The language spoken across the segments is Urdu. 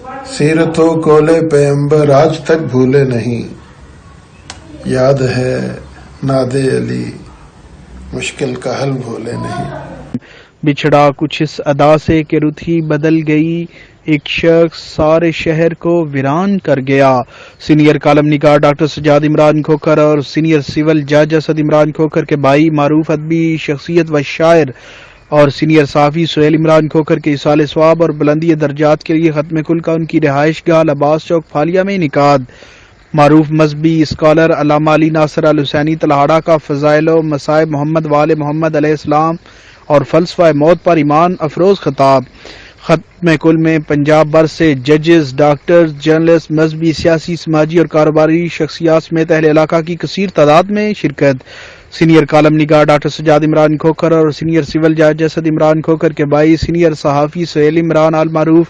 سیرتوں کولے پیمبر آج تک بھولے نہیں، یاد ہے ناد علی مشکل کا حل بھولے نہیں۔ بچھڑا کچھ اس ادا سے کہ رت ہی بدل گئی، ایک شخص سارے شہر کو ویران کر گیا۔ سینئر کالم نگار ڈاکٹر سجاد عمران کھوکھر اور سینئر سول جج اسد عمران کھوکھر کے بھائی، معروف ادبی شخصیت و شاعر اور سینئر صحافی سہیل عمران کھوکھر کے ایصال ثواب اور بلندی درجات کے لیے ختم کل کا ان کی رہائش گاہ عباس چوک پھالیہ میں انعقاد۔ معروف مذہبی اسکالر علامہ علی ناصر الحسینی تلہاڑہ کا فضائل و مصائب محمد وآل محمد علیہ السلام اور فلسفہ موت پر ایمان افروز خطاب۔ ختم کل میں پنجاب بھر سے ججز، ڈاکٹرز، جرنلسٹ، مذہبی، سیاسی، سماجی اور کاروباری شخصیات سمیت اہل علاقہ کی کثیر تعداد میں شرکت۔ سینئر کالم نگار ڈاکٹر سجاد عمران کھوکھر اور سینئر سول جج اسد عمران کھوکھر کے بھائی، سینئر صحافی سہیل عمران المعروف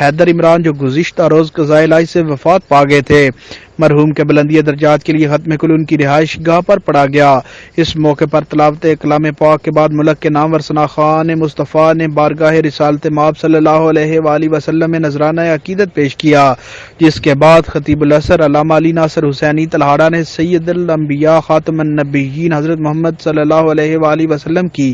حیدر عمران، جو گزشتہ روز قضائے الہی سے وفات پا گئے تھے، مرحوم کے بلندی درجات کے لیے ختم کل ان کی رہائش گاہ پر پڑھا گیا۔ اس موقع پر تلاوت کلام پاک کے بعد ملک کے نامور ثناخوان مصطفیٰ نے بارگاہ رسالت مآب صلی اللہ علیہ وآلہ وسلم میں نذرانہ عقیدت پیش کیا، جس کے بعد خطیب الاسر علامہ علی ناصر حسینی تلہاڑہ نے سید الانبیاء خاتم النبیین حضرت محمد صلی اللہ علیہ وآلہ وسلم کی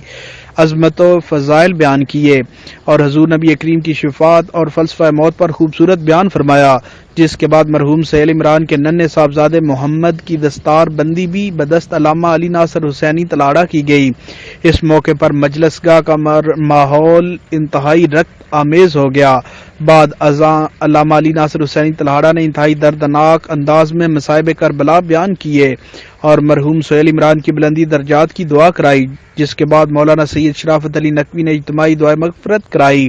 عظمت و فضائل بیان کیے اور حضور نبی کریم کی شفاعت اور فلسفہ موت پر خوبصورت بیان فرمایا، جس کے بعد مرحوم سہیل عمران کے ننھے صاحبزادے محمد کی دستار بندی بھی بدست علامہ علی ناصر حسینی تلہاڑہ کی گئی۔ اس موقع پر مجلس گاہ کا ماحول انتہائی رنج آمیز ہو گیا۔ بعد ازاں علامہ علی ناصر حسینی تلہاڑہ نے انتہائی دردناک انداز میں مصائب کربلا بیان کیے اور مرحوم سہیل عمران کی بلندی درجات کی دعا کرائی، جس کے بعد مولانا سید شرافت علی نقوی نے اجتماعی دعائے مغفرت کرائی۔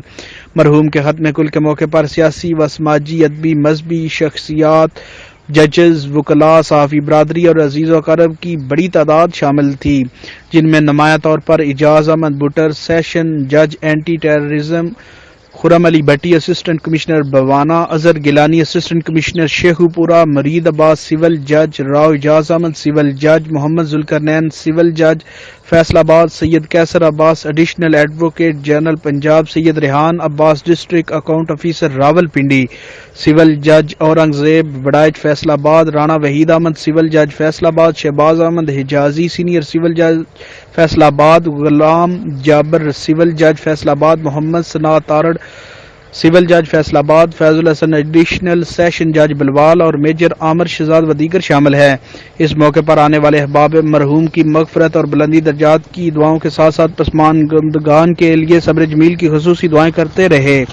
مرحوم کے ختم کل کے موقع پر سیاسی و سماجی، ادبی، مذہبی شخصیات، ججز، وکلاء، صحافی برادری اور عزیز و اقارب کی بڑی تعداد شامل تھی، جن میں نمایاں طور پر اعجاز احمد بٹر سیشن جج anti terrorism, Khurram Ali Bhatti assistant commissioner Bhowana, Azhar Gilani assistant commissioner Sheikhupura, Murid عباس سول جج، راؤ اعجاز احمد سول جج، محمد ذوالقرنین سول جج فیصل آباد، Syed Qaiser Abbas additional advocate general Punjab, Syed Rehan Abbas district account officer Rawalpindi civil جج، اورنگزیب وڈائچ فیصل آباد، رانا وحید احمد سول جج فیصل آباد، شہباز احمد حجازی سینئر سول جج فیصل آباد، غلام جابر سول جج فیصل آباد، محمد ثناء تارڑ سول جج فیصل آباد، فیض الحسن ایڈیشنل سیشن جج بلوال اور میجر عامر شہزاد و دیگر شامل ہیں۔ اس موقع پر آنے والے احباب مرحوم کی مغفرت اور بلندی درجات کی دعاؤں کے ساتھ ساتھ پسماندگان کے لیے صبر جمیل کی خصوصی دعائیں کرتے رہے۔